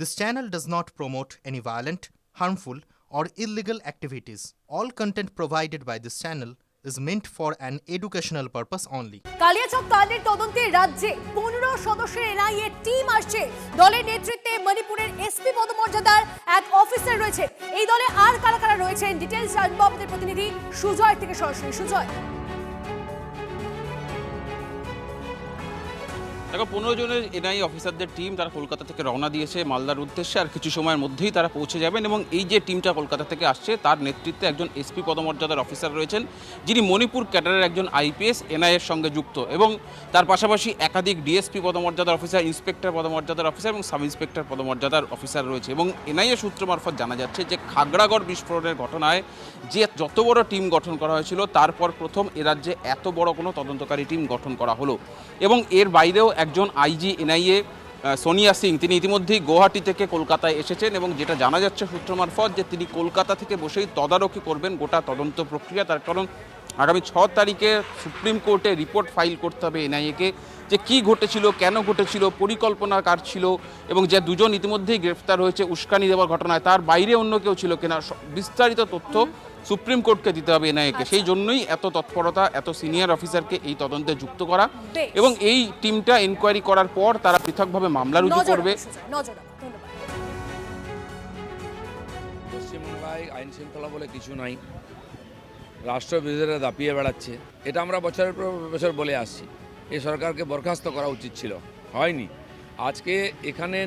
This channel does not promote any violent, harmful, or illegal activities. All content provided by this channel is meant for an educational purpose only. Kaliachak কাণ্ডের তদন্তে রাজ্যে 15 সদস্যের NIA team আসছে। দলের নেতৃত্বে মণিপুরের SP পদমর্যাদার এক অফিসার রয়েছে। এই দলে আর কারা কারা রয়েছেন ডিটেইলস জানবো আমাদের প্রতিনিধি সুজয় থেকে সরাসরি। সুজয়, দেখো 15 জনের এনআইএ অফিসারদের টিম তারা কলকাতা থেকে রওনা দিয়েছে মালদার উদ্দেশ্যে। আর কিছু সময়ের মধ্যেই তারা পৌঁছে যাবেন এবং এই যে টিমটা কলকাতা থেকে আসছে তার নেতৃত্বে একজন এসপি পদমর্যাদার অফিসার রয়েছেন, যিনি মণিপুর ক্যাডারের একজন আইপিএস এনআইএর সঙ্গে যুক্ত, এবং তার পাশাপাশি একাধিক ডিএসপি পদমর্যাদার অফিসার, ইন্সপেক্টর পদমর্যাদার অফিসার এবং সাব ইন্সপেক্টর পদমর্যাদার অফিসার রয়েছে। এবং এনআইএ সূত্র মারফত জানা যাচ্ছে যে খাগড়াগড় বিস্ফোরণের ঘটনায় যে যত বড় টিম গঠন করা হয়েছিল তারপর প্রথম এ রাজ্যে এত বড় কোনো তদন্তকারী টিম গঠন করা হলো। এবং এর বাইরেও একজন আইজি এনআইএ সোনিয়া সিং, তিনি ইতিমধ্যেই গুয়াহাটি থেকে কলকাতায় এসেছেন এবং যেটা জানা যাচ্ছে সূত্র মারফত যে তিনি কলকাতা থেকে বসেই তদারকি করবেন গোটা তদন্ত প্রক্রিয়া। তার কারণ আগামী 6 তারিখে সুপ্রিম কোর্টে রিপোর্ট ফাইল করতে হবে এনআইএকে, যে কী ঘটেছিল, কেন ঘটেছিল, পরিকল্পনা কার ছিল, এবং যে দুজন ইতিমধ্যেই গ্রেফতার হয়েছে উস্কানি দেওয়ার ঘটনায় তার বাইরে অন্য কেউ ছিল কিনা, বিস্তারিত তথ্য সুপ্রিম কোর্টকে দিতে হবে এনআইএকে। সেই জন্যই এত তৎপরতা, এত সিনিয়র অফিসারকে এই তদন্তে যুক্ত করা। এবং এই টিমটা এনকোয়ারি করার পর তারা পৃথকভাবে মামলা রুজু করবে। পশ্চিমবাংলায় আইন শৃঙ্খলা বলে কিছু নাই, রাষ্ট্রবিরোধীরা দাপিয়ে বেড়াচ্ছে। এটা আমরা বছরের পর বছর বলে আসছি। এই সরকারকে বরখাস্ত করা উচিত ছিল, হয়নি। আজকে এখানে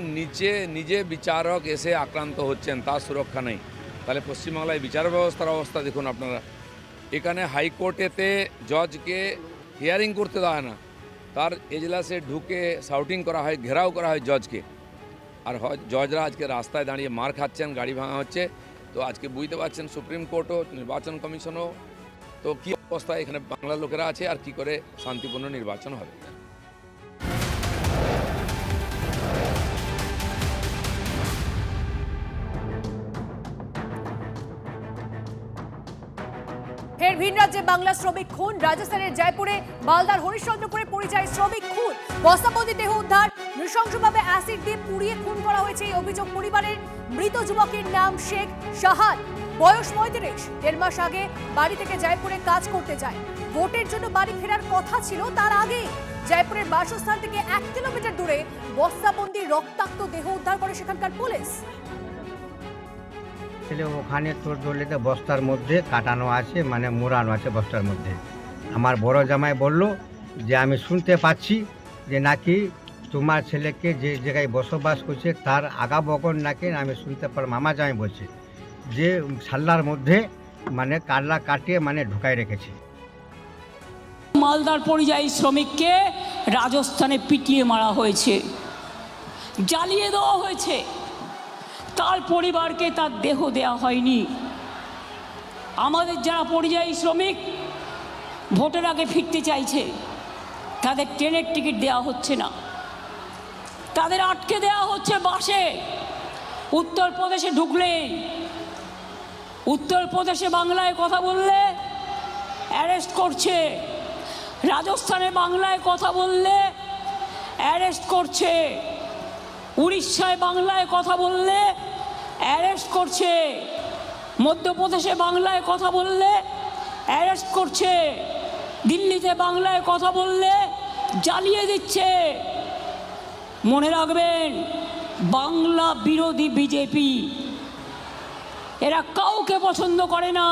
নিজে বিচারক এসে আক্রান্ত হচ্ছেন, তার সুরক্ষা নেই। তাহলে পশ্চিমবাংলায় বিচার ব্যবস্থার অবস্থা দেখুন আপনারা। এখানে হাইকোর্টেতে জজকে হিয়ারিং করতে দেয় না, তার এজলাসে ঢুকে শাউটিং করা হয়, ঘেরাও করা হয় জজকে। আর জজরা আজকে রাস্তায় দাঁড়িয়ে মার খাচ্ছেন, গাড়ি ভাঙা হচ্ছে। তো আজকে বুঝতে পারছেন সুপ্রিম কোর্টও, নির্বাচন কমিশনও, তো কী অবস্থা এখানে বাংলার লোকেরা আছে আর কি করে শান্তিপূর্ণ নির্বাচন হবে। ফের ভিন রাজ্যে বাংলা শ্রমিক খুন। রাজস্থানের জয়পুরে, মালদার হরিশ্চন্দ্রপুরে পরিযায়ী শ্রমিক খুন। বস্তাবন্দি দেহ উদ্ধার, নৃশংসভাবে অ্যাসিড দিয়ে পুড়িয়ে খুন করা হয়েছে এই অভিযোগ পরিবারের। মৃত যুবকের নাম শেখ শাহাদ, বয়স 35। 1.5 মাস আগে বাড়ি থেকে জয়পুরে কাজ করতে যায়। ভোটের জন্য বাড়ি ফেরার কথা ছিল তার আগে। জয়পুরের বাসস্থান থেকে 1 কিলোমিটার দূরে বস্তাবন্দি রক্তাক্ত দেহ উদ্ধার করে সেখানকার পুলিশ। ওখানে তোর দলিতে বস্তার মধ্যে কাটানো আছে, মানে মোড়ানো আছে বস্তার মধ্যে। আমার বড় জামাই বলল যে আমি শুনতে পাচ্ছি যে নাকি তোমার ছেলেকে যে জায়গায় বসবাস করছে তার আগা বগন নাকি আমি শুনতে পার। মামা জামাই বলছে যে সাল্লার মধ্যে মানে কাল্লা কাটিয়ে মানে ঢুকাই রেখেছে। মালদার পরিযায়ী শ্রমিককে রাজস্থানে পিটিয়ে মারা হয়েছে, জ্বালিয়ে দেওয়া হয়েছে। তার পরিবারকে তার দেহ দেয়া হয়নি। আমাদের যারা পরিযায়ী শ্রমিক ভোটের আগে ফিরতে চাইছে, তাদের ট্রেনের টিকিট দেওয়া হচ্ছে না, তাদের আটকে দেওয়া হচ্ছে বাসে। উত্তরপ্রদেশে ঢুকলেই, উত্তরপ্রদেশে বাংলায় কথা বললে অ্যারেস্ট করছে, রাজস্থানে বাংলায় কথা বললে অ্যারেস্ট করছে, উড়িষ্যায় বাংলায় কথা বললে অ্যারেস্ট করছে, মধ্যপ্রদেশে বাংলায় কথা বললে অ্যারেস্ট করছে, দিল্লিতে বাংলায় কথা বললে জ্বালিয়ে দিচ্ছে। মনে রাখবেন, বাংলা বিরোধী বিজেপি এরা কাউকে পছন্দ করে না।